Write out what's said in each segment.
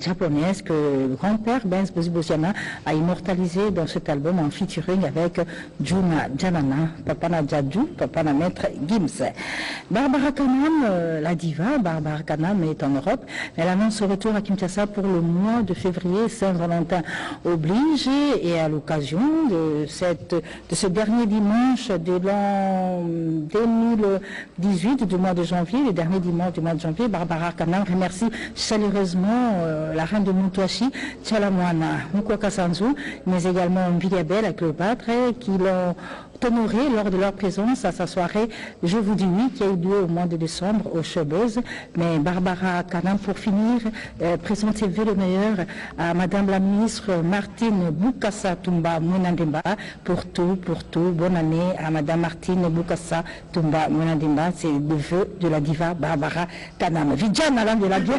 japonaise que le grand-père Benz Bosiana a immortalisé dans cet album en featuring avec Juna Janana, Papa Nadjadju, Papa Maître Gims. Barbara Kanam, la diva, Barbara Kanam est en Europe. Elle annonce son retour à Kinshasa pour le mois de février, Saint-Valentin oblige, et à l'occasion de ce dernier dimanche de l'an 2018 du mois de janvier, le dernier dimanche du mois de janvier, Barbara Kanam remercie chaleureusement la reine de Moutouachi, Tchalamwana Mukwakasanzu, mais également Biliabel à Cléopâtre, qui l'ont honoré lors de leur présence à sa soirée Je vous dis oui, qui a eu lieu au mois de décembre au Showbuzz. Mais Barbara Kanam, pour finir, présente ses vœux le meilleur à Madame la ministre Martine Boukassa Tumba Mounandimba pour tout. Bonne année à Madame Martine Boukassa Tumba Mounandimba. C'est le vœu de la diva Barbara Kanam. Vidjan Alam de la diva.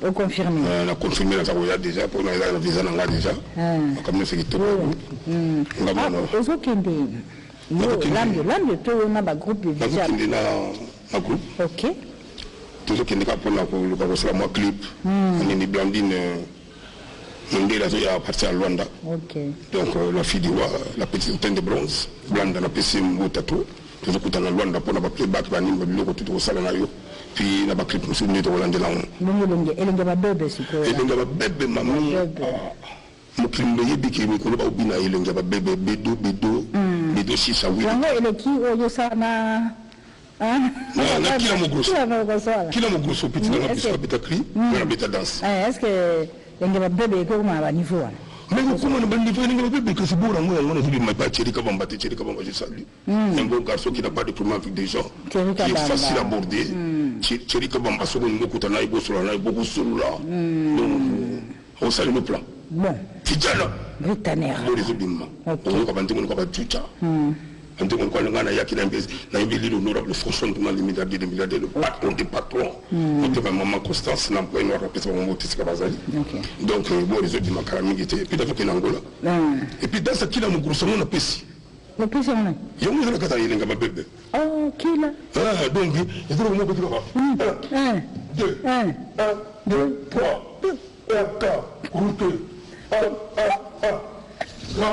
Au confirmé. On a confirmé la déjà pour nous visa déjà. Comme nous fait groupe de visa. Ok. Toujours qu'il n'y a pas le clip. On est Blandine. On parti à Luanda. Donc la fille du roi, la petite hôtel de bronze, Blanda la PC Moutato, toujours que dans Luanda pour n'a pas back banin, le tout au salanario, puis n'a pas clip monsieur Nito Hollande là. Elle est bébé, c'est quoi? Elle est bébé, maman. Mon crime de yébi qui me connaît pas au bina, il est bébé, bédo, si ça oui. Elle est qui? Oh, ça na. Qui a mon gros? Qui a mon gros petit dans la piste à cri, dans la bêta danse? Est-ce que il bébé comment à niveau? Mais comment on va niveau il bébé que c'est beau là moi on a vu ma Thierry Kabamba je salue. Un bon garçon qui n'a pas de problème avec des gens, qui est facile à aborder. Thierry Kabamba sur une beaucoup na ibo sur na beaucoup sur là. Donc on salue le plan. Bon. Fidjala. Britannique. Bon les obimma. On va pas dire on va pas tucha. On dit qu'on a l'honorable fonctionnement des milliardaires le patron des patrons. On dit maman Constance n'a pas une représentation au mot Tiscabazali. Donc, bon, les autres du Macarami étaient, et puis d'abord qu'il y a Angola. Et puis dans ce qu'il a mon gros son, on a pessi. Le plus on a. Il y a un autre qui a un bébé. Oh, qui là? Donc, il faut que vous 1, 2, 3, 4, route. 1,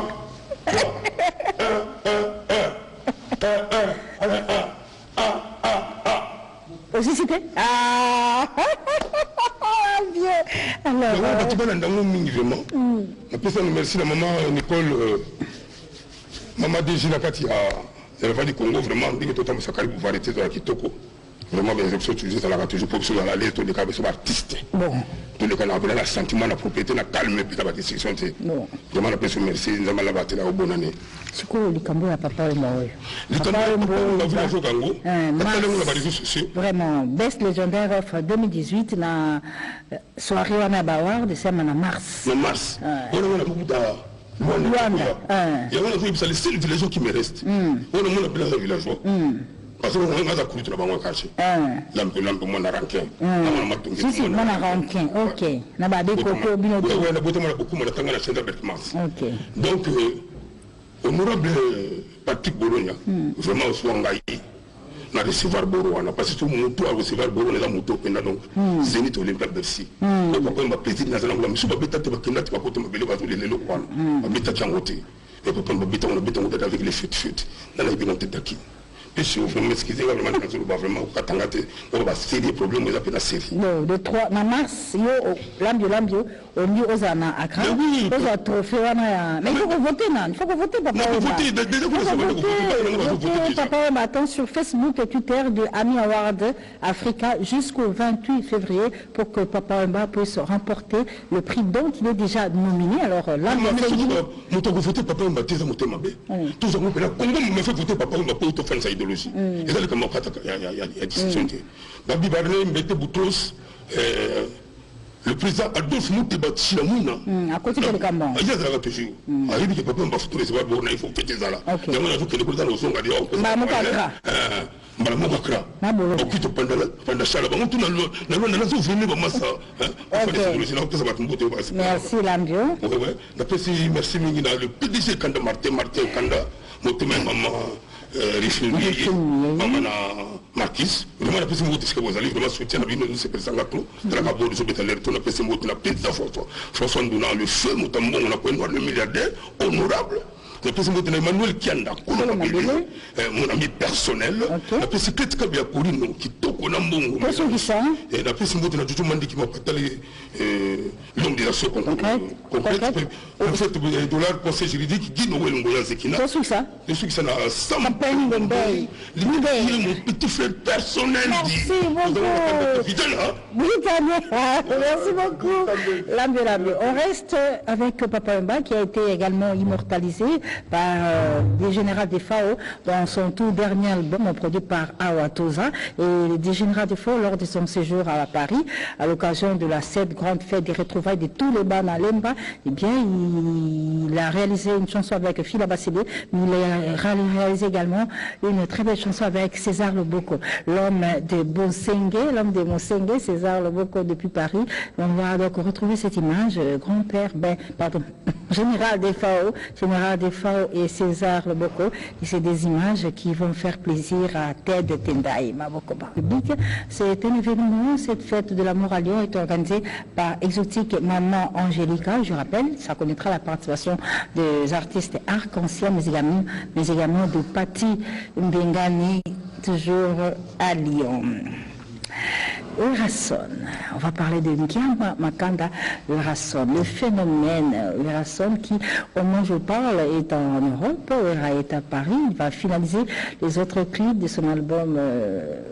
aussi c'était vieux. Alors tu vas dans mon vraiment. Merci la maman Nicole maman Dégina Katia elle va du Congo vraiment dit que tout le temps ça caribou va arrêter dans la Kitoko. Vraiment les options utilisées dans la toujours pour sur la lettre tous les cas sont artistes. Bon. Tous les cas on a le sentiment la propriété la calme puis la décision c'est. Bon. Vraiment la personne merci nous avons la battre là au bonne année. C'est quoi le Cambo à papa et moi? Le Cambo on va jouer Gango. Vraiment best légendaire of 2018 la soirée on a Baward de semaine mars. En mars. On a beaucoup Luanda. Il y a un c'est les seuls villageois qui me restent. On a mon appel villageois. Parce qu'on a la culture là-bas, on a caché. Lampe, mon rankin. Si, mon rankin, ok. N'a-bas des cocos, bien ok. Oui, beaucoup, mon attendant la chaîne d'Abertmas. Ok. Donc, honorable Patrick Bologna, vraiment, on soit engaillé. On a recevoir Boro, on a passé tout mon tour à recevoir Boro, on a moto, donc, Zénith Olympique Bercy. Donc, après, on m'a plaisir dans un endroit, mais si on m'a bêta, tu vas qu'il tu vas côté, on va les locaux, on m'a bêta, tu as monté. Et puis, on m'a bêta, avec les fêtes, dans la vie, on t'a d'acquis. Et si vous m'excusez, vraiment, vraiment, on va sérieux problème, on appelle la série. Non, le 3 mars, l'ambio, au lieu aux Anna à Cran, aux autres trophées, mais il faut que vous votez, il faut que vous votez, papa. Papa, attend sur Facebook et Twitter de Ami Award Africa jusqu'au 28 février pour que Papa Wemba puisse remporter le prix dont il est déjà nominé. Alors là, nous avons voté Papa Wemba, tous avons fait voter Papa Wemba pour tout faire ça. Et là, comme il y a discussion. Babi Barley, Mbete Boutros, le président Adolphe Mouteba Chilamouna. À côté de Camban. Il y a ça toujours. Il dit que papa m'a foutu les savoir, il faut fêter ça là. Il y a un jour que le président au son a dit, Malamokakra. Okito pendant chala. Merci Lambio. Merci le PDG Kanda Martin Kanda, maman maman Marquis, vraiment la personne qui vous allez vraiment soutien à nous c'est président Gato, de la Gabo de Sobetaler, on a passé la petite François Ndouna, le feu Moutambo, on a connu le milliardaire honorable. Le président Emmanuel Kianda, mon ami personnel, la présidente Kabia Kourino, qui toque au Nambongo, et la présidente de Jojo Mandi qui m'a parlé l'homme des actions concrètes, en fait, le dollar conseil juridique, Guy Noël Ngoyan Zekina. C'est ça. Je suis que ça n'a sans mon petit frère personnel. Merci beaucoup. Merci beaucoup. On reste avec Papa Mba qui a été également immortalisé par des généraux des FAO dans son tout dernier album produit par Awatoza et des généraux des FAO lors de son séjour à Paris à l'occasion de la 7 grande fête des retrouvailles de tous les Bana Lemba. Eh bien, il a réalisé une chanson avec Phila Bassébé, mais il a réalisé également une très belle chanson avec César Loboko, l'homme de Monsenge, César Loboko depuis Paris. On va donc retrouver cette image, général des FAO et César Loboko. Et c'est des images qui vont faire plaisir à Ted Tendai Mabokoba. C'est un événement, cette fête de l'amour à Lyon est organisée par Exotique Maman Angélica. Je rappelle, ça connaîtra la participation des artistes arc-en-ciel, mais également de Patti Mbengani, toujours à Lyon. Eurasson, on va parler de Nkiamba Makanda Eurasson, le phénomène Eurasson qui, au moment où je parle, est en Europe, est à Paris. Il va finaliser les autres clips de son album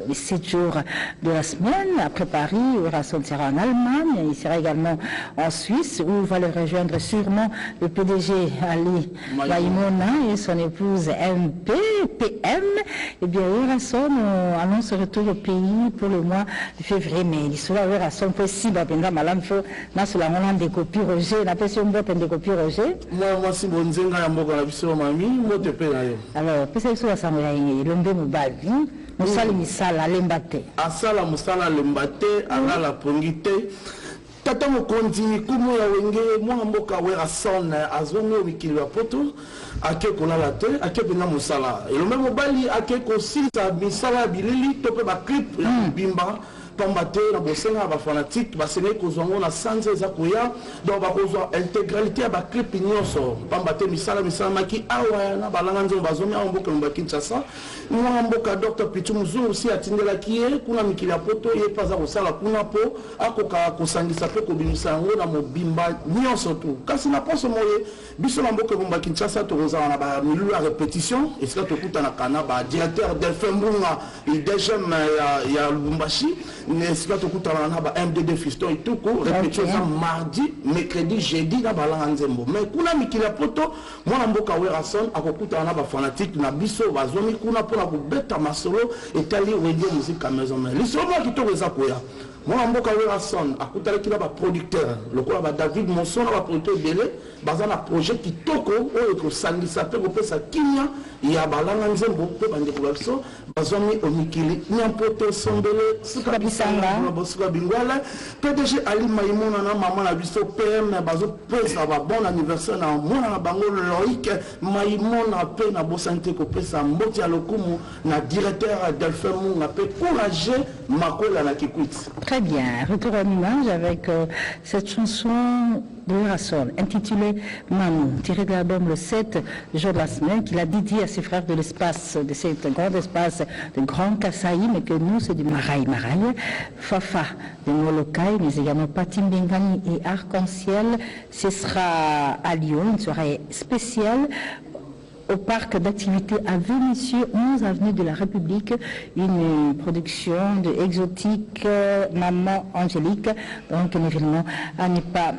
les 7 jours de la semaine. Après Paris, Eurasson sera en Allemagne, il sera également en Suisse où va le rejoindre sûrement le PDG Ali Maïmona et son épouse PM. Et bien Eurasson annonce retour au pays pour le mois de février, mais il sera Eurasson possible à Penda Malamfo, dans ce moment de copie Roger, la personne de copie Roger. Moi, si mon zenga ya mboka la biso mami, moi te pe na yo. Alors, pesa biso asanga ya lombe mubavi, musali misala lembate. Asala musala lembate, ala la pongite. Tata mokonzi kumu ya wenge mwa mboka Eurasson azongo mikili ya poto. Ake kolala te ake pena musala elombe mobali ake kosisa misala bilili to pe ba clip bimba pamba te na bosenga ba fanatique basene kozwango na sanze za koya donc ba kozwa intégralité ya ba clip nyonso pamba te misala maki awa na balanga nzo bazomi awa mboka mba Kinshasa mwa mboka Dr Pichu Muzuru si atindela kiye kuna mikili ya poto ye paza kosala kuna po akoka kosangisa pe kobimisa ngo na mobimba nyonso tu kasi na poso moye biso na mboka mba Kinshasa to kozala na ba milu ya répétition et cela to kuta na kana ba directeur Delphin Mbunga il DGM ya Lubumbashi n'est-ce pas tout na ba MDD Fiston et tout ko répétition mardi mercredi jeudi na balanga nzembo mais kuna mikili ya poto mwana mboka Eurasson akokuta na ba fanatique na biso bazomi kuna po na kubeta masolo etali radio musique maison mais lisolo kitoko eza koya mwana mboka Eurasson akutalaki na ba producteur lokola ba David Monson na ba producteur belé baza na projet kitoko oyo kosangisa pe kopesa kinya ya balanga nzembo pe bande ko biso bazomi omikili nyampoto sombele suka bisanga bosuka bingwala PDG Ali Maïmona na maman na biso PM bazo pesa ba bon anniversaire na mwana na bango Loïc Maïmona pe na bosante ko pesa mboti ya lokumu na directeur Delphin Munga pe courager makola na Kikwit. Très bien, retour en image avec cette chanson de Eurasson intitulée Mamou, tirée de l'album le 7 jours de la semaine qu'il a dédié à ses frères de l'espace, de cet grand espace de Grand Kasaï, mais que nous c'est du Maraï, Fafa de Molokai, mais également Patti Mbengani et Arc-en-Ciel. Ce sera à Lyon, une soirée spéciale au parc d'activités à Vénissieux, 11 avenue de la République, une production de Exotique Maman Angélique, donc un événement à ne pas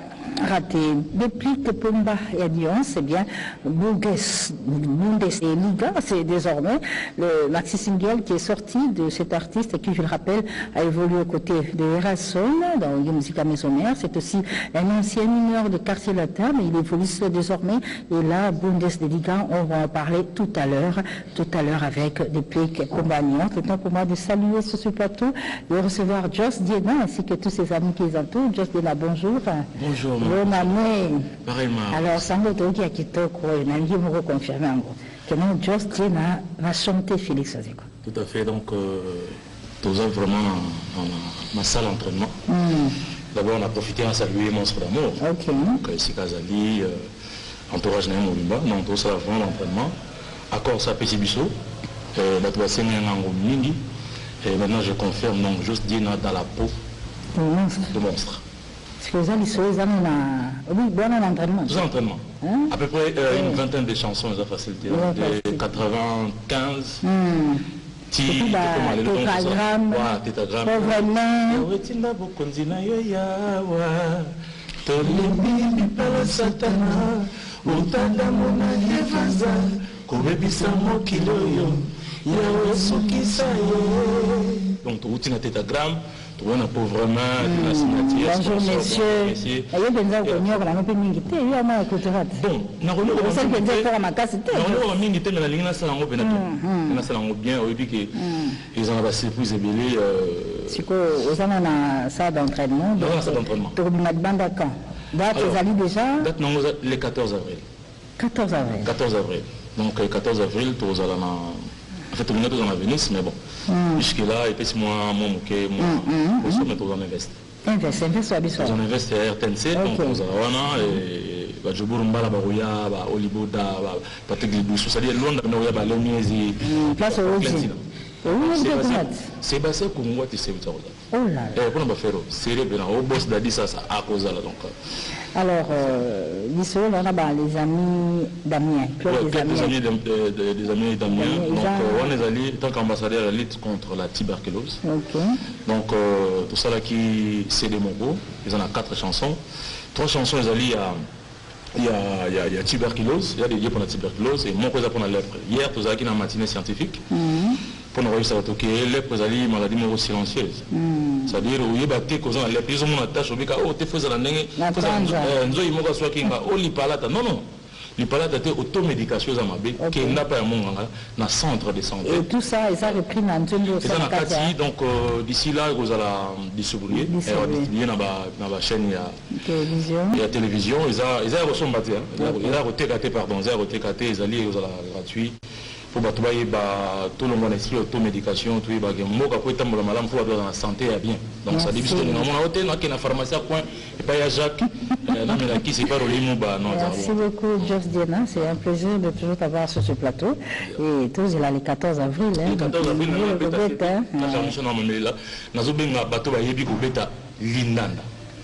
rater. Depuis que Pumba et Alliance, c'est bien Bundes et Liga, c'est désormais le maxi single qui est sorti de cet artiste qui, je le rappelle, a évolué aux côtés de Eurasson dans la musique maisonnière. C'est aussi un ancien mineur de quartier latin, mais il évolue désormais. Et là, Bundes et Liga auront en parler tout à l'heure avec depuis compagnons. C'est temps pour moi de saluer sur ce plateau, de recevoir Joss Diena ainsi que tous ses amis qui les entourent. Joss Diena, bonjour. Bonjour. Bonne année. Pareillement. Alors, Sango Toki Akitoko, il me confirmer en gros que non, Joss Diena va chanter Félix Azeko. Tout à fait. Donc, nous avons vraiment ma salle d'entraînement. D'abord, on a profité à saluer Monstre d'amour. Ok. Donc, ici, Kazali, entourage Naïm Olimba. Donc, tout ça, vraiment l'entraînement. Accord, ça, Pessi Bissot. Et maintenant, je confirme, donc, juste Diena dans la peau de monstre. Parce que vous avez oui, bon entraînement. Tout ça, entraînement. Hein? À peu près une vingtaine de chansons, ils ont facilité. De 95. Tétragramme, pauvre main. Donc, tu routine à tétragramme, tu vois un pauvre main, la signature. Bonjour, messieurs. Bon, ils ont la surprise ébélée. C'est que vous avez une salle d'entraînement. Dans la salle d'entraînement. Date, vous allez déjà. Date, non, le 14 avril. 14 avril. 14 avril. Donc, le 14 avril, tu vas en fait, on est tous en Venise, mais bon. Jusque là, et puis moi, on investe. On investe à RTNC, donc on a et Joburumba, la Barouya, Oliboda, Patrick Liboussou, c'est-à-dire Londres, on a place au Rodi. C'est basé pour moi, tu sais, oh là là. Et pour nous faire, c'est le boss d'Adi, ça à cause de la donc. Alors, on a les amis d'Amiens. Des amis d'Amiens. Donc, on est allé, tant qu'ambassadeur, à lutte contre la tuberculose. Okay. Donc, tout ça là qui c'est des Mongo. Ils en ont 4 chansons. 3 chansons, ils allaient il y a tuberculose, il y a des lieux pour la tuberculose et mon cause pour la lèpre. Hier, nous avons une matinée scientifique pour nous réussir à toquer lèpre, c'est maladie silencieuse. C'est-à-dire, où il y a des causes de la lèpre, ils ont une tâche, oh, tu fais la nengue, non, non. Les palades étaient automédication à Mabé, qui n'a pas un monde dans le centre de santé. Et tout ça, et ça repris dans le donc d'ici là, vous allez distribuer. Il y a la chaîne, il y a la télévision, ils ont reçu un bâtiment. Ils ont retécaté, pardon, ils ont retécaté, ils allaient gratuit. Pour tout le monde esprit automédication, tout le monde dans la santé est bien. Donc ça dit que nous avons une pharmacie à point et pas Jacques. Merci beaucoup, Joss Diena. C'est un plaisir de toujours t'avoir sur ce plateau. Et tous, il a le 14 avril. Le 14 avril,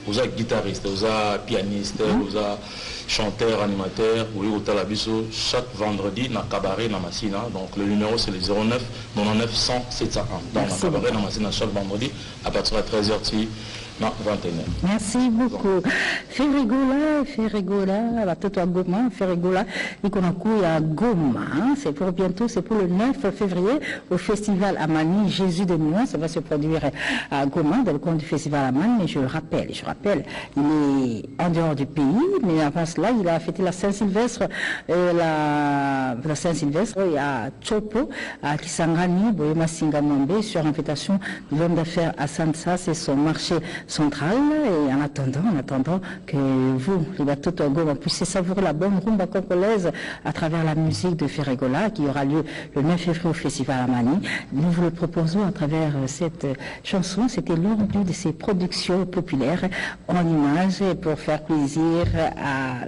vous êtes guitariste, vous êtes pianiste, vous êtes chanteur, animateur, vous êtes à chaque vendredi dans Cabaret, dans Massina. Donc le numéro c'est le 09 99 100 701. Donc Cabaret, dans Massina chaque vendredi à partir de 13h. Non, 21. Merci beaucoup. Ferregola, Batoto à Goma, Ferregola, Ikonakou à Goma. C'est pour bientôt, c'est pour le 9 février au festival Amani, Jésus de Nuit. Ça va se produire à Goma, dans le cadre du festival Amani. Mais je rappelle, il est en dehors du pays, mais avant cela, il a fêté la Saint-Sylvestre, la Saint-Sylvestre, il y a Chopo, à Kisangani, Boyema Singamambe, sur invitation de l'homme d'affaires Hassan Sa, c'est son marché centrale. Et en attendant que vous, les bateaux Togo, puissiez savourer la bonne rumba congolaise à travers la musique de Ferregola qui aura lieu le 9 février au Festival Amani. Nous vous le proposons à travers cette chanson. C'était l'une de ses productions populaires en images pour faire plaisir à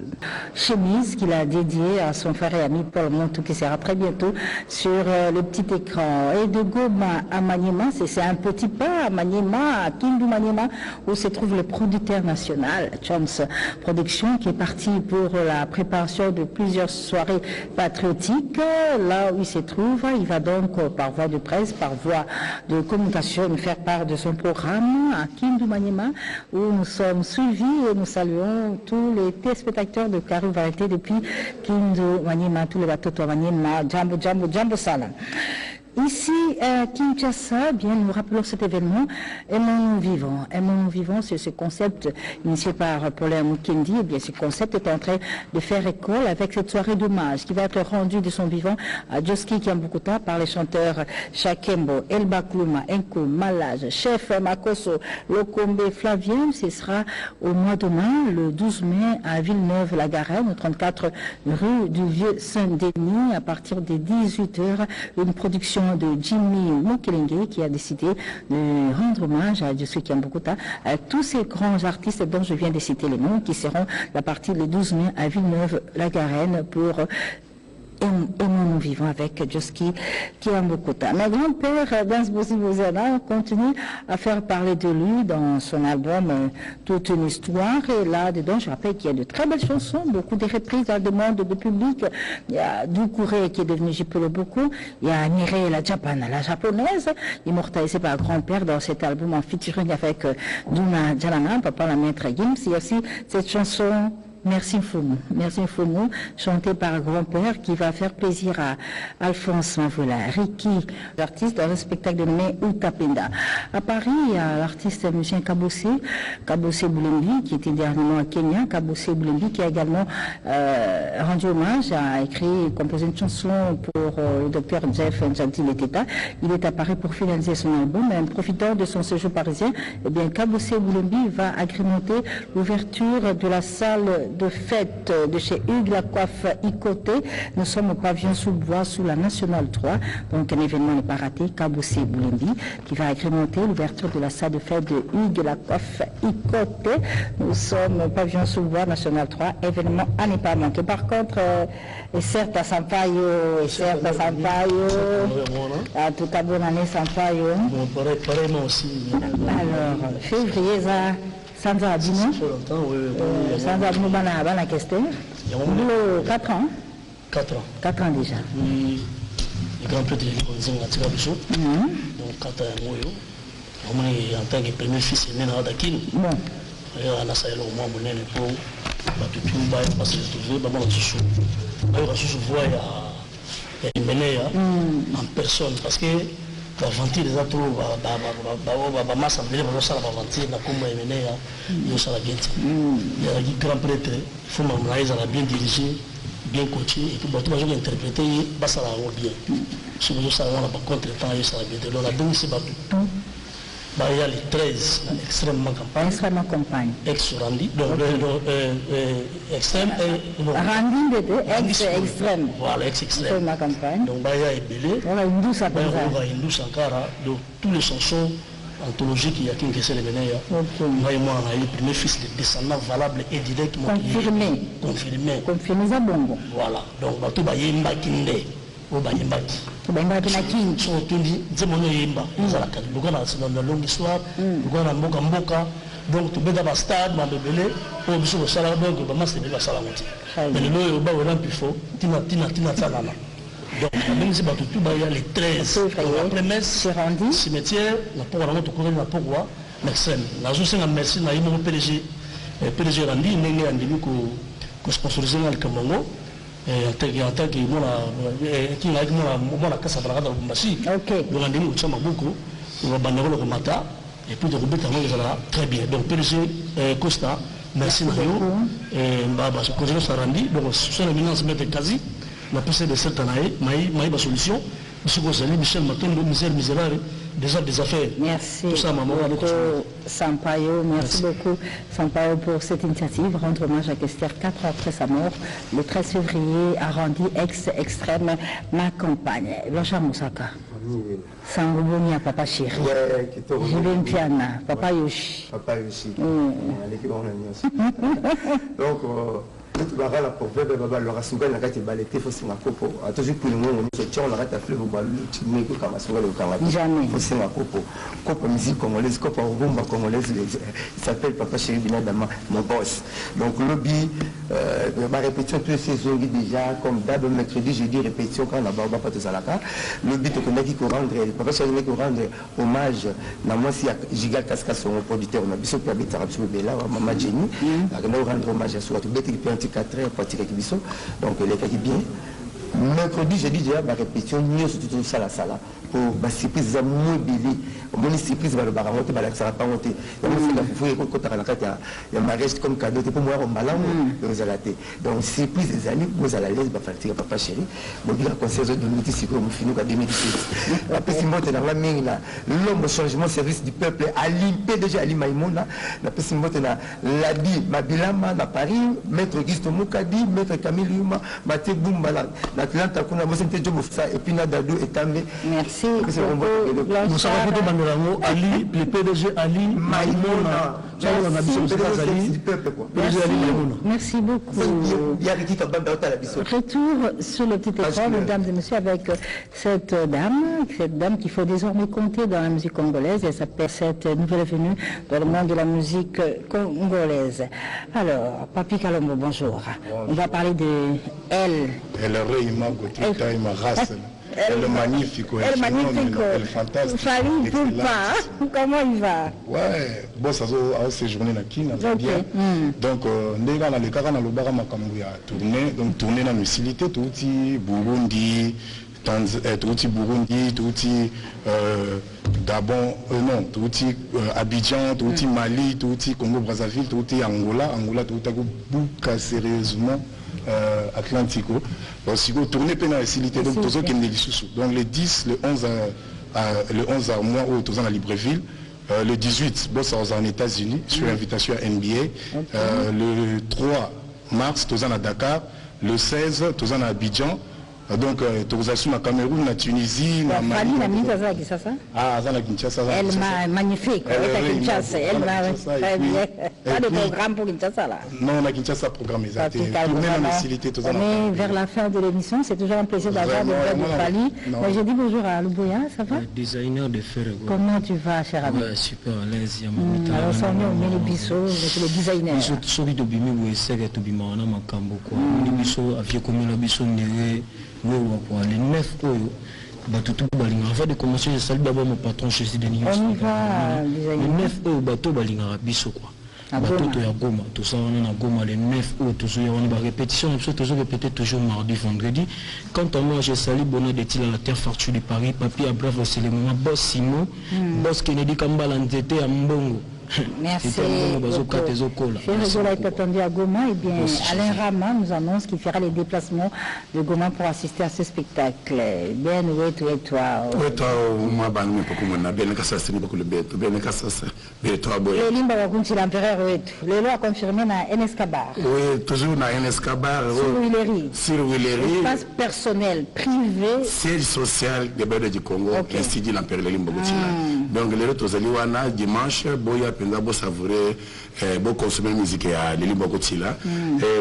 Chemise qu'il a dédié à son frère et ami Paul Montou qui sera très bientôt sur le petit écran. Et de Goma à Maniema, c'est un petit pas à Maniema, à Kindu Maniema, où se trouve le producteur national, Chums Production, qui est parti pour la préparation de plusieurs soirées patriotiques. Là où il se trouve, il va donc par voie de presse, par voie de communication, nous faire part de son programme à Kindu Maniema, où nous sommes suivis et nous saluons tous les téléspectateurs de Carré Variété depuis Kindu Maniema, tous les bateaux de Maniema, Jambo Salam. Ici, à Kinshasa, bien, nous rappelons cet événement, Aimons-nous vivants. Aimons-nous vivants, c'est ce concept initié par Paulin Mukendi. Eh bien, ce concept est en train de faire école avec cette soirée d'hommage qui va être rendue de son vivant à Joski Kiambukuta par les chanteurs Shakembo, Elba Kluma, Enko, Malage, Chef Makoso, Lokombe, Flavien. Ce sera au mois de mai, le 12 mai, à Villeneuve-la-Garenne, au 34 rue du Vieux-Saint-Denis, à partir des 18h, une production de Jimmy Mukelenge qui a décidé de rendre hommage à Joski Kiambukuta, à tous ces grands artistes dont je viens de citer les noms, qui seront à partir du 12 mai à Villeneuve-la-Garenne pour Aimons-nous vivants avec Joski Kiambukuta. Ma grand-père, Dance Bossi Bozana, continue à faire parler de lui dans son album Toute une histoire. Et là-dedans, je rappelle qu'il y a de très belles chansons, beaucoup de reprises à la demande de public. Il y a Doukouré qui est devenu Jipolo Boko. Il y a Nire la japonaise, immortalisée par grand-père dans cet album en featuring avec Duna Jalana, papa la maître Gims. Il y a aussi cette chanson Merci Foumou, chanté par grand-père, qui va faire plaisir à Alphonse Mavoula, Ricky, l'artiste dans le spectacle de Mai Utapenda. À Paris, il y a l'artiste M. Kaboussé Boulembi, qui était dernièrement à Kenya. Kaboussé Boulembi, qui a également rendu hommage, a écrit et composé une chanson pour le docteur Jeff Njanti Leteta. Il est à Paris pour finaliser son album, mais en profitant de son séjour parisien, eh bien, Kaboussé Boulembi va agrémenter l'ouverture de la salle de fête de chez Hugues La Coiffe Icoté. Nous sommes au pavillon sous bois sous la Nationale 3, donc un événement n'est pas raté. Kaboussé Boulembi qui va agrémenter l'ouverture de la salle de fête de Hugues La Coiffe Icoté. Nous sommes au pavillon sous bois Nationale 3, événement à ne pas manquer. Par contre, et certes à Sampaio, en tout cas bonne année Sampaio. Bon, pareillement aussi. Alors, février, ça Sanza Abino, Sanza Abino Bana Kester, 4 ans. 4 ans. 4 ans déjà. Le grand prêtre de l'Église a tiré le saut. Donc 4 ans, en tant que premier fils, il est né à Dakin. Bon. Il y a un assaillant au moins, mon aîné pour tout le monde, parce que je trouve vraiment un sous. Il y a un sous-voie à mener en personne, parce que bavantir eza to bamasambele bazosala bavantir na kombo ya emene ya yosala bien te yazalaki grand prêtre faut mamona ye ezala bien dirigé bien coaché et puis bato bazoka interpréter ye basala yango bien soki ozosala wana bacontretemps yosala bien te donc nabengisi bato baya le 13 na extrêmement campagne ex randi donc extrême extrême voilà ex extrême donc baya ebele Hindou Sankara donc tous les chansons anthologiques qui y a qui est célébré moi et moi on a eu le premier fils de descendant valable et direct confirmé voilà donc bato bayemba kinde o bayembaki so tondi nzemono yemba ezalaka luka na longue histoire luka na mboka donc tobeta bastade mabebele oyo biso kosala donc bamasebele basala ngo te mais lelo oyo bawela mpifo tina tsalana donc nabengisi bato tu baya le 13 après messe cimetière na pokwa nango tokozali na pokwa na extrême nazosenga merci na ye moko PDG randi ndenge andimi kosponsorise nga likambo yango en tant que mwana kasa balakata Lubumbashi donc andimi kotya maboko babandeko lokomata et puis de rebeta yango ezala très bien donc PDG Costa merci na yo bakontinue sarandi donc son éminence maître Kazi na pese de cette année maïba solution biso kozali Michel Matondo misérable déjà des affaires. Merci beaucoup Sampaio, merci beaucoup Sampaio pour cette initiative, rendre hommage à Kester 4 ans après sa mort, le 13 février à Randi, ex-extrême, ma campagne. Blanchard Moussaka. Sangobonia à Papa Chir. Julien Piana, Papa Yoshi. Donc, la proverbe le rasuga na kati balete faut singa kopo toujours pour le moment on se tient on arrête à fleuve ba le ko kama songa le kama jamais faut singa kopo musique congolaise kopo rumba congolaise il s'appelle Papa Chéri Binadama mon boss donc lobby ma répétition tous ces jours déjà comme d'hab mercredi jeudi répétition quand la barba pas zalaka lobby to connaît qui rendre Papa Chéri qui rendre hommage na moi si Giga Kaska son producteur na biso pe abeta rapso bela mama Jenny la rendre hommage à soi to beti 4 heures partir avec Bisson donc les cas qui bien mercredi jeudi déjà ma répétition mieux surtout ça la sala pour ma surprise à moins billet mon surprise va le baramote va l'accès pas monter donc c'est la faut que tu as la carte il y a mariage comme cadeau pour moi on balam vous allez donc surprise des amis vous allez l'aise va faire papa chéri bon dire conseil de l'outil c'est comme fini en 2017 après c'est monté dans la main là l'homme changement service du peuple alimpé déjà Ali Maïmouna la personne monté là Ladi Mabilama na Paris maître Gisto Mukadi maître Camille Yuma Mathieu Boumbala l'Atlanta kuna vous êtes job ça et puis Nadadou et Tamé merci nous savons que Ali, le PDG Ali Maïmouna. Merci beaucoup. Retour sur le petit écran, mesdames et messieurs, avec cette dame qu'il faut désormais compter dans la musique congolaise. Elle s'appelle cette nouvelle venue dans le monde de la musique congolaise. Alors, Papi Kalombo, bonjour. On va parler de elle. Elle est réimagotée, ma race. Elle est magnifique, elle est magnifique, elle est fantastique. Fali Poupa, comment il va? Ouais, bon, ça a séjourné dans Kina, bien. Donc, on a le cas dans le bar Makambu à tourner, donc tourner dans la facilité, tout Burundi, Burundi, Gabon, non, tout Abidjan, tout Mali, tout Congo Brazzaville, tout Angola, tout Buka sérieusement. Atlantico. Donc, si vous tournez dans la facilité, donc tous qui donc le 10, le 11 à mois où tous à Libreville, le 18, boss aux États-Unis sur invitation à NBA, le 3 mars tous à Dakar, le 16 tous à Abidjan. Donc, tous à Cameroun, la Tunisie, la Mali. Ah, ça, la Kinshasa. Elle m'a magnifique. Elle m'a très bien. Pas de programme pour Kinshasa là. Non, la Kinshasa programme exact. Mais vers la fin de l'émission, c'est toujours un plaisir d'avoir de Fali. Mais je dis bonjour à Luboya, ça va? Designer de fer. Comment tu vas, cher ami? Super, à l'aise. Alors, ça on met les bisous, le designer. Bisous, celui de Bimi, où c'est que tu bima, on a ma cambo quoi. Les bisous, aviez comme la bisou néré. Les 9 euros, avant de commencer, je salue d'abord mon patron chez Denis. On y va, les 9 euros, bateau balinga biso quoi. Bateau to ya Goma, tout ça on a Goma les 9 euros, toujours on a répétition, toujours répéter toujours mardi, vendredi. Quant à moi, je salue Bonheur de Tila, la terre fortune de Paris, Papi à bref, c'est le moment, Boss Simon, Boss Kennedy Kambala Nzete à Mbongo. Merci. Férézola est attendu à Goma. Et bien, Alain Rama nous annonce qu'il fera les déplacements de Goma pour assister à ce spectacle. Ben, où es-tu et toi? Moi, le Limba va continuer l'empereur. Le loi a confirmé dans NSK Bar. Oui, toujours dans NSK Bar. Sur Willery. Espace personnel, privé. Siège social des Bédés du Congo, Institut l'Empire de Limba. Donc, les autres Zaliwana, dimanche, Boya. Beau savourer, beau consommer musique à Limba Gotila.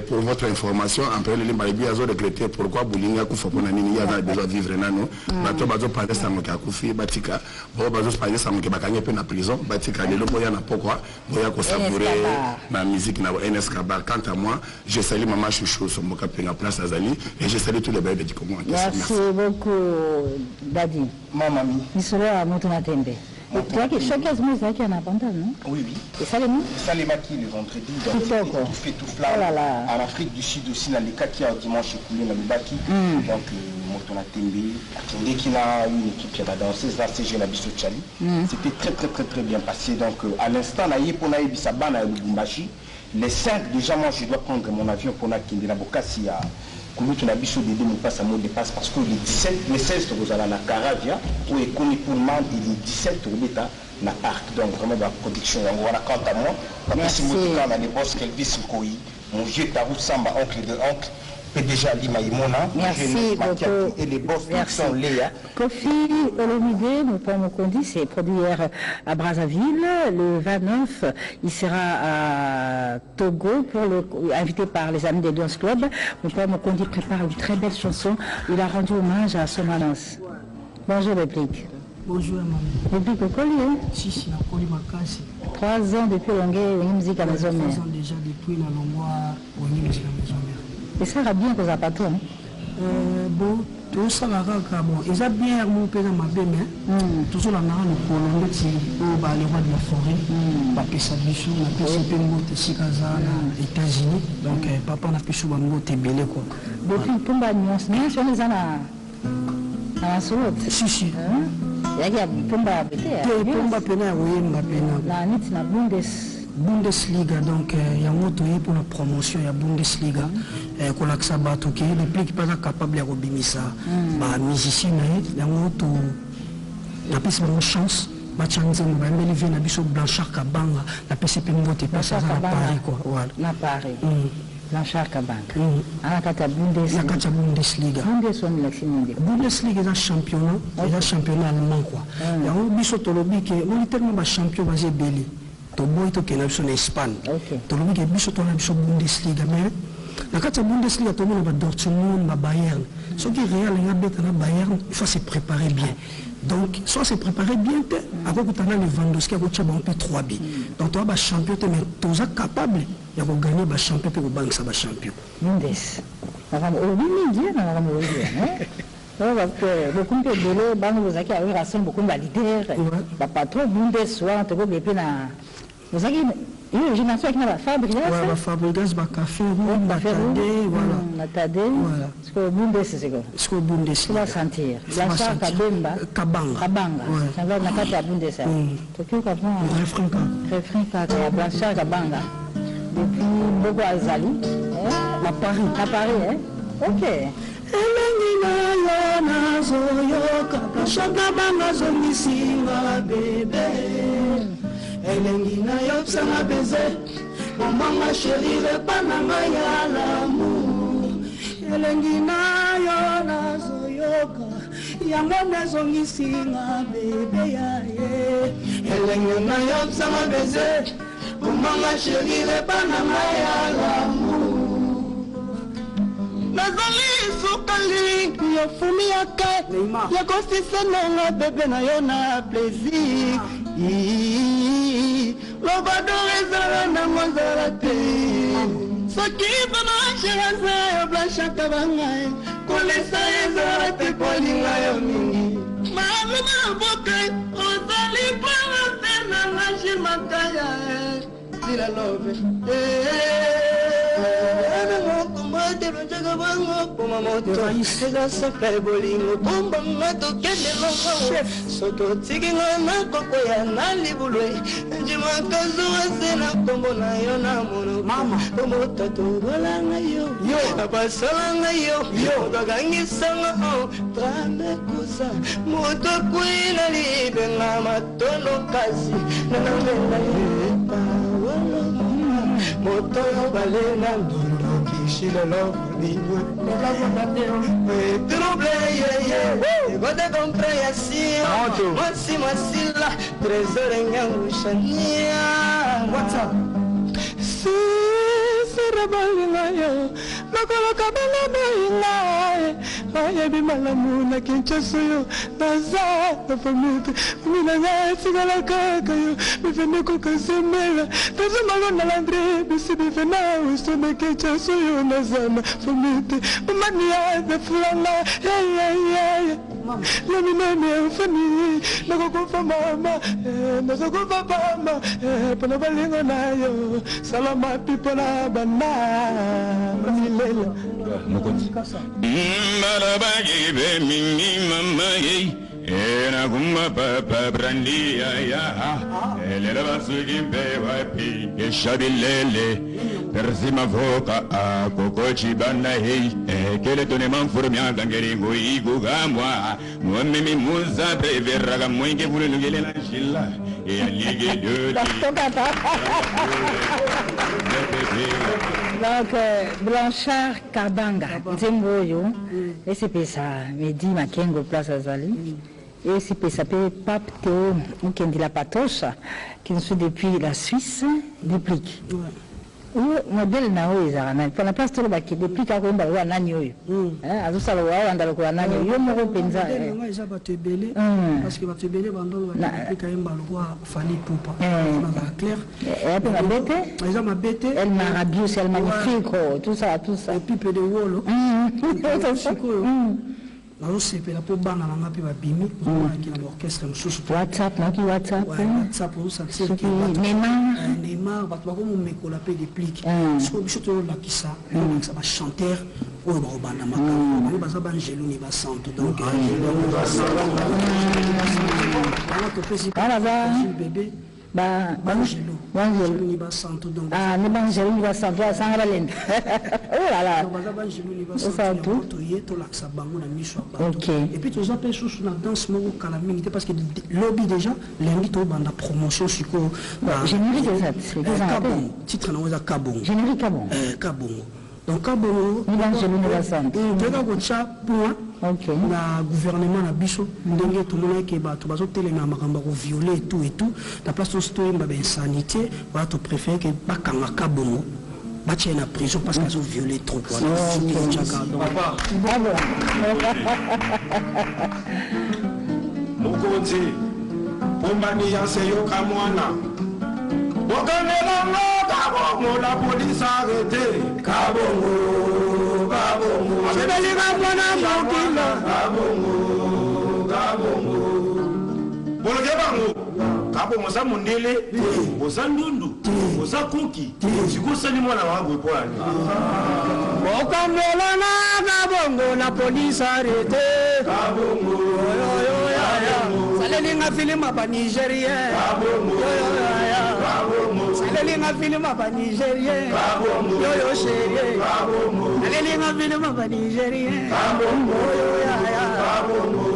Pour votre information, après le Limba Libi a regretté pourquoi Boulinga Koufoponani y a besoin de vivre nano. Bato Bazo Pade Samoka Koufi, Batika, Bazo Pade Samoka Bakanye Pena prison, Batika, les Loboya n'a pourquoi, Boya ko savourer ma musique na NSK Bar. Quant à moi, je salue Maman Chouchou sur Moka Pena Place Azali et je salue tous les bébés du Congo. Merci beaucoup, Daddy. Maman. Nous sommes à Motonatembe. Et tu vois que chaque chose qui en a avantage, non? Oui, oui. Et ça, les mots? Ça, les maquis, le vendredi, tout fait tout flamme. En Afrique du Sud aussi, dans les cas qui ont dimanche écoulé dans le Baki. Donc, Motona Tembe, Akinde qui a une équipe qui a dansé, là, c'est Jeune Abisso Tchali. C'était très bien passé. Donc, à l'instant, on a Yepona Ebisaba, na Lubumbashi. Les 5, déjà, moi, je dois prendre mon avion pour Nakinde, la Bokassi à. Nous avons besoin de nous passer à mon dépasse parce que les 17, les 16 vous allez à Caravia où est connu pour le monde et les 17 au bêta na parc donc vraiment de la production voilà quant à moi merci beaucoup les boss Kelvis Nkoyi mon vieux Tarou Samba oncle de oncle PDG Ali Maïmouna merci beaucoup et les boss sont Léa Kofi Olomide nous pouvons conduire c'est produit hier à Brazzaville le 29 il sera à Togo pour le invité par les amis des Dance Club nous pouvons conduire prépare une très belle chanson il a rendu hommage à Somanos. Bonjour réplique. Bonjour maman. Réplique au collier. Si, la Koli Makasi. 3 ans depuis longueur une musique à la maison mère. 3 ans déjà depuis la longueur une musique à la maison mère. Et ça va bien que ça pas tout. Bon, tout ça, ils ont bien remonté dans ma belle, tout ça, on a le polo, le roi de la forêt, papa Sabichou, on a pu se péngo, Tessikaza, aux États-Unis, donc papa n'a pu se péngo, t'es belé quoi. Depuis le Pumba Nuance, mais sur les années, à la si. Il y a Pumba Pété. Pumba Pété, oui, ma Pété. La nuit, la Bundesliga, donc il y a un autre pour la promotion, il y a Bundesliga, qu'on a que ça bat, ok, les plus qui sont capables de rebimisa, bah musicien, il y a un autre, il y a une chance, bah chance, on va élever la biso Blanchard Kabanga, la PCP Ngote, pas ça à Paris quoi, voilà. Na Paris. Blanchard Kabanga. Ah, kata Bundesliga. Bundesliga est un championnat allemand quoi. Il y a un biso tolobi qui on est tellement champion basé belli. Toboy to kena biso na Espagne. Tolobi ke biso to na biso Bundesliga mais la kata Bundesliga to na Dortmund, na Bayern. Ce qui Real nga beta na Bayern, il faut se préparer bien. Donc soit se préparer bien après que tu as Lewandowski à côté bon 3 bi. Donc toi ba champion mais tu es capable de gagner ba champion pour banque ça ba champion. Bundes. On va au milieu na va au milieu. Parce que beaucoup de boulot, vous avez une relation beaucoup de leader, pas trop Bundes soit tu peux bien na vous avez une génération qui n'a pas fabriqué ça. Ouais, Fabregas, café, voilà. Matadé. Voilà. Ce que Bundes c'est quoi? Ce que Bundes. Tu vas sentir. La charte Kabanga. Ça va na kata Bundes. Tu peux comprendre. Refrain ka Blanchard Kabanga. Depuis beaucoup Azali. À Paris, hein? OK. Elengina yana zoyoka Blanchard Kabanga zongisinga bébé. Elengina yopsanga baiser, maman chérie repananga ya l'amour. Elengina yona zoyoka, yango nezongisinga bébé ya ye. Elengina yopsanga baiser, maman chérie repananga ya l'amour. Nazali sukali yofumi yake, yakosisa nanga bébé na yo na plaisir. L'obador ezala nango ezala te soki bana chéraze Blanchard Kabanga kolesa ezala te kolinga yo mingi maluma na boke ozali mpona te nanga Makaya sila love moto balena ndolo kishila lo digo trouble gode compréhension mosi la trésor nyangushania what's up si serabalingayo nakolo kabala bainga ayebi malamu na Kinshasa yo naza na famille mina ngati kala kaka yo bifene ko kasemela tazo malona landre bisi bifena uso na Kinshasa yo naza na famille mania na fulana la minene fani nakokufa mama nakokufa mama pana balingo nayo salama pipola bana milela mokoti malabagi be mimi mama ye era gumma papa brandi ya ele la basugi be wapi e shabilele persima voka a kokochi banda hey kele tonement formia dangeringo igugamwa mimi muza preveraga mwinge vule lugele na jilla e alige de donc Blanchard Kabanga Nzemboyo et c'est ça Medi Makengo place Azali et c'est ça Pape Théo ou qui dit la Patoche qui nous suit depuis la Suisse duplique modèle na oyo ezala nani mpona place tolo depuis kaka oyemba lokola nani oyo azosala owanda lokola nani oyo yo moko mpenza eza bato ebele parce que bato ebele bandolo depuis kayemba lokola Fally Ipupa nazala clair eya mpe mabe te eza mabe te elle marabius elle magnifique tout ça et puis pe de wolo sikoyo nazosepela mpo bana na nga mpe babimi omonaki na baorchestre mosusu whatsapp neymar bato bakomomekola mpe deplike sikoyo biso toyolakisa olakisa bachanteur oyo bakobanda makambo bango baza baangelo ni basanto donc topesi bebe Angelo ni basanto donc ne Angelo ni basanto asanga balenda oh là là Angelo ni basanto to yeto laksa bango na miso bato et puis toza pe sous na danse moko kala mingi parce que lobby déjà lundi to banda promotion siko générique des Kabongo titre na oza Kabongo générique Kabongo donc Kabongo ni Angelo ni basanto teka ko cha point na gouvernement na biso ndenge tomonaki bato bazotelema makambo ko violer et tout la place to stoyemba ba insanité bato préfère que bakanga Kabongo batie na prison parce qu'ils ont violé trop mokonzi pombani ya seyo kamwana bokanelanga Kabongo la police arrêté Kabongo abebelinga mwana mokila Kabongo boloke bango Kabongo za mondele oza ndundu oza kuki sikosani mwana wangu epwani bokanelanga Kabongo la police arrêté Kabongo salelinga filima ba Nigérien salelinga filima ba Nigérien yo chérie salelinga filima ba Nigérien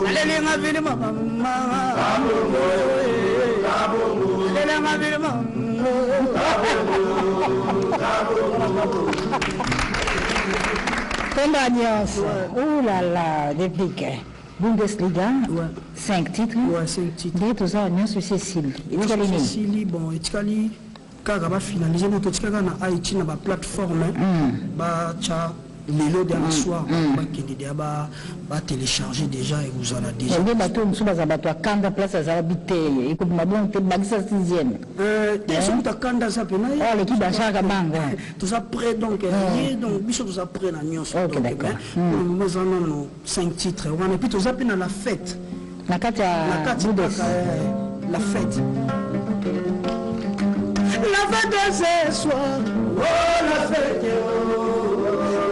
salelinga filima ba mama salelinga filima oh là là depuis Bundesliga, 5 titres. Ouais, 5 titres. Des tous en union sur Cécile. Cécile, bon, Etikali, quand on va finaliser notre Etikali na Haïti na ba plateforme, ba cha lelo de la soir, ba kende ba télécharger déjà et vous en a déjà. Les bateaux nous sommes à bateau à Kanda place à Zarabité et comme ma bonne tête bagisa 6e. Ils sont à Kanda ça pena. Oh l'équipe d'Achaka Bango. Tout ça prêt donc donc biso tout ça prêt na nion. OK d'accord. Nous en avons 5 titres. On a puis tout ça pena la fête. La fête. La fête de ce soir. Oh la fête.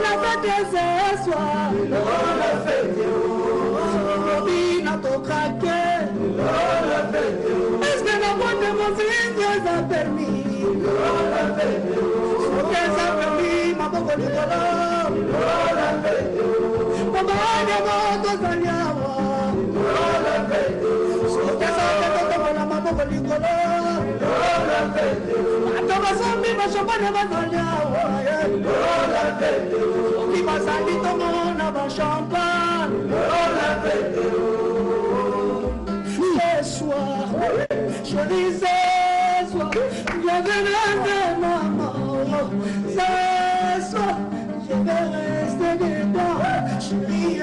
La fête de ce soir. Oh la fête. Bina to craquer. Oh la fête. Est-ce que la voix de mon fils a permis? Oh la fête. Ok, ça a permis ma boca de color. Oh la fête. Papa de moto saliawa. Oh la fête. Ok, ça a permis ma boca de color. Oh la fête. Atoma sambi ma champagne ma saliawa. Oh la fête. Qui va salir ton monde à champagne. Oh la fête. Ce soir, je disais ce soir, j'avais rêvé maman. Ce soir, je vais rester dedans. Chérie,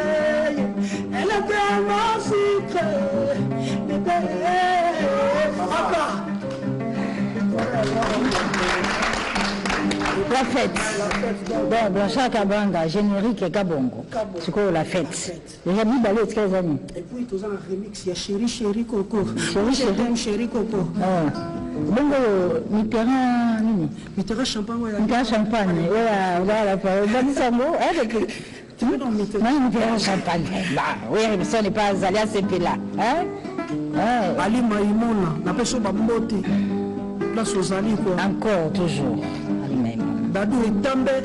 elle est tellement sucrée. Bébé, encore. La fête. Bon, Blanchard Kabanga, générique et Kabongo. C'est quoi la fête? Il y a mis balai de 15 années. Et puis, tu as un remix, il y a Chéri Coco. Chéri Coco. Bongo, Mitterrand champagne. Mitterrand champagne. Voilà, tu veux dans Mitterrand champagne. Oui, mais ce n'est pas Zalia Sepela. Ali Maïmona, la personne va monter. Place aux Ali, quoi. Encore, toujours. Dadou est tombé.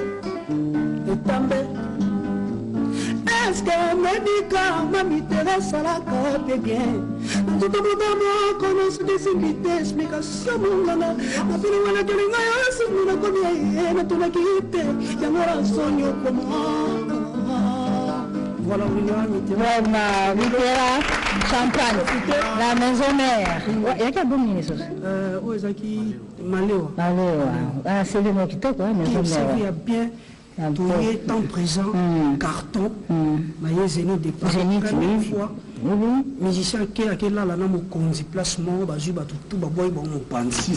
Est-ce que médicament m'intéresse à la carte bien? Tout le monde connaît des invités, explications. Ma fille, on a dit, on a connu, on a tout quitté. Il y a un songe comment. Voilà, on y a Mitterrand. Champagne, la maison mère. Il y a qu'un bon ministre. Oui, Zaki Maléo. Ah, c'est le mot qui toque, maison mère. Il y a bien. Tourné temps présent, carton, maillot zénith de Paris. Première fois, musicien qui a là là mon conzi placement, bazu batu tout baboy bon mon panzi.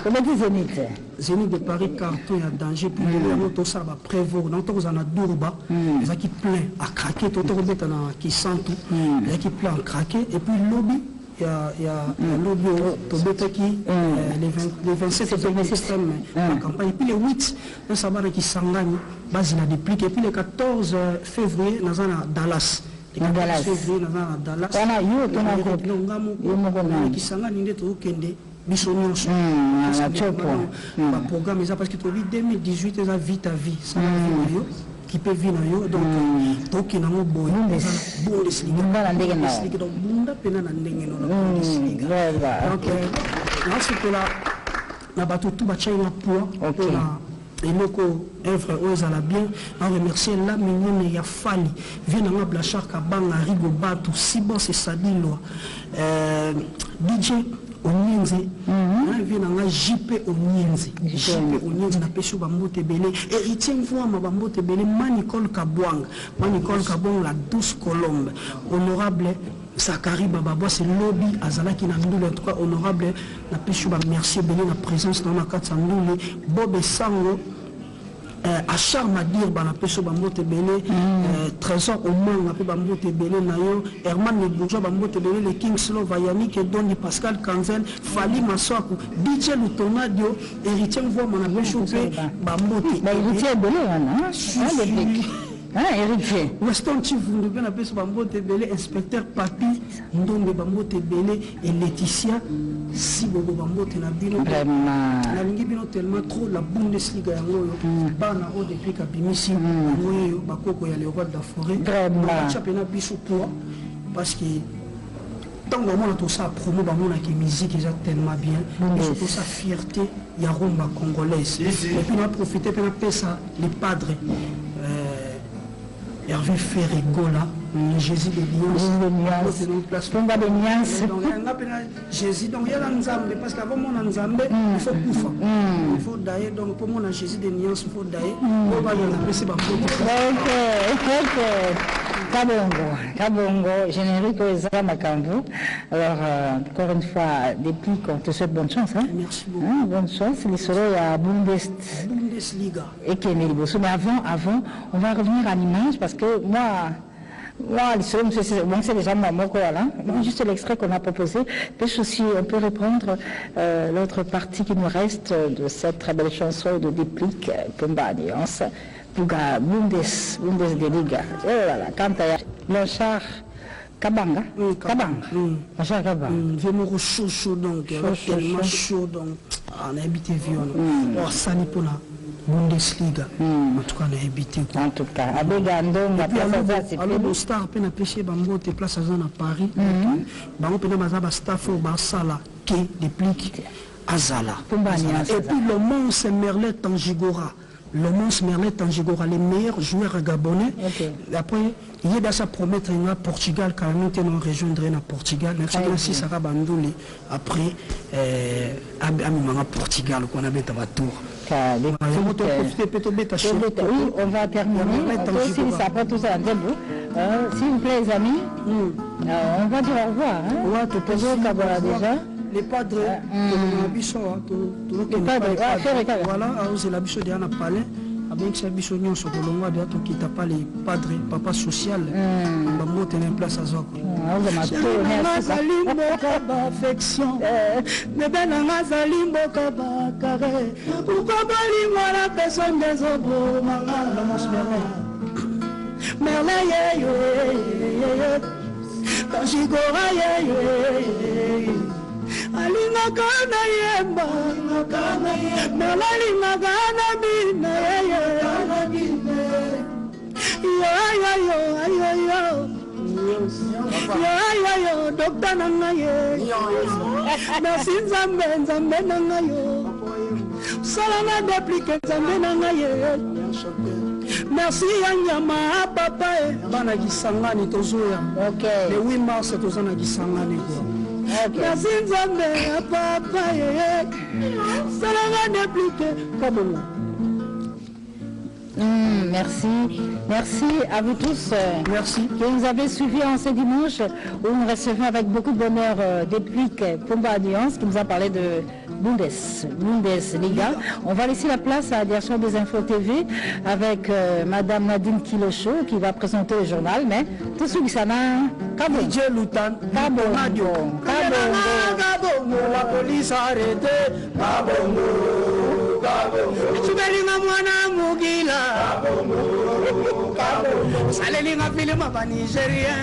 Comment dit zénith? Zénith de Paris carton il y a danger pour les motos ça va prévoir. Dans tous en a Dourba, les qui plein à craquer, tout le monde qui sent tout, les qui plein à craquer et puis lobby. Il y a lobby qui les 27 extrêmes la campagne et puis les 8 ça va qui s'engagent base la déplique et puis le 14 février dans Dallas. Le 14 février dans Dallas. On a eu qui s'engagent tout kende biso nyonso ba programme ça parce que 2018 ça vite à vie ça qui peut venir donc donc il y a un bon Bundesliga donc bunda pena na ndenge no donc ensuite là na bato tout ba china pour et loko œuvre aux à la bien on remercier la mignonne ya fali vient na Blachar Kabanga Rigo Batu si bon c'est Sadilo DJ Onyenze vient na JP Onyenze na peso bambote belé héritier mvua mabambote belé Manicole Kabwang la douce colombe honorable Sakari Bababo c'est lobby azalaki na ndule en tout cas honorable na peso ba merci belé la présence dans la carte ndule Bob Sango Achar Madir bana peso bambote belé trésor au moins na pe bambote belé na yo Herman le bourgeois bambote belé le King Slow Vayani que donne Pascal Kanzel Fali Maswaku DJ Lutonadio héritier voix mon abbé chopé bambote héritier belé héritier Weston Chivundu bien appelé ce bambote belé inspecteur Papi Ndombe bambote belé et Laetitia si bobo bambote na bino na lingi bino tellement trop la Bundesliga yango bana o depuis kabimisi ngoyo bakoko ya le roi de la forêt vraiment championnat biso pour parce que tant que on a tout ça promo bamona qui musique est tellement bien surtout sa fierté ya rumba congolaise et puis on a profité pour appeler ça les padres Hervé Ferrigola, Jésus de Liance, Tomba de Liance. Jésus, donc il y a l'ensemble, parce qu'avant mon ensemble, il faut pouffer. Il faut d'ailleurs, donc pour mon Jésus de Liance, il faut d'ailleurs. On va y en appeler, c'est pas Kabongo, générique aux Makambo. Alors, encore une fois, depuis qu'on te souhaite bonne chance. Merci beaucoup. Bonne chance. Les soleils à Bundesliga. Et Kenny Bosso. Mais avant, on va revenir à l'image parce que moi, les soleils, c'est déjà mon là. Juste l'extrait qu'on a proposé. Puis aussi, on peut reprendre l'autre partie qui nous reste de cette très belle chanson de Déplique, Pumba Alliance. Puga Bundesliga. Oh là là, quand il y a Blanchard Kabanga. Blanchard Kabanga. Vraiment chaud donc, tellement chaud donc. On a habité viol. Oh, ça n'est pas là. Bundesliga. En tout cas, on a habité. En tout cas, à Begandon, la place à l'eau star, peine à pêcher, bango, tes places à Paris. Bango, peine à Mazaba, staff au Barsala, qui déplique Azala. Et puis le Mons Merlet Tangigora. Le Mons Merlet Tangigora, les meilleurs joueurs gabonais. Après, il y a déjà promettre à Portugal, quand nous sommes en région de Portugal. Merci, ça va bandoler. Après, à Portugal, qu'on a mis à tour. Oui, on va terminer. Aussi, ça prend tout ça en s'il vous plaît, les amis, on va dire au revoir. Ouais, tu peux déjà. Les padres, voilà, c'est la bicho de Anna Palais. Avec sa bicho de Longwa, qui t'a pas les padres, papa social, on va monter en place à Zok. Affection, mais ben Nazali Mokaba carré, pourquoi Bali moi la personne des obos, Merveille, Merveille, Alinga kana yemba, Melalinga kana bina, yo, Doctor Nangaye, Nassin Zambe Nangayo, Salama d'appliquer Zambe Nangaye, merci Yanyama papa bana Kisangani tozoya. OK. Le 8 mars tozana Kisangani quoi. OK. Merci Nzambe papa salanga dépliqué comme Merci à vous tous. Merci. Que vous avez suivi en ce dimanche où nous recevons avec beaucoup de bonheur depuis Pumba Alliance qui nous a parlé de Bundesliga. On va laisser la place à la direction des Infos TV avec Madame Nadine Kilocho qui va présenter le journal. Mais tout ce qui s'en a, Kabongo. La police a arrêté. Tubelinga mwana mugila. Salelinga film ba Nigérien.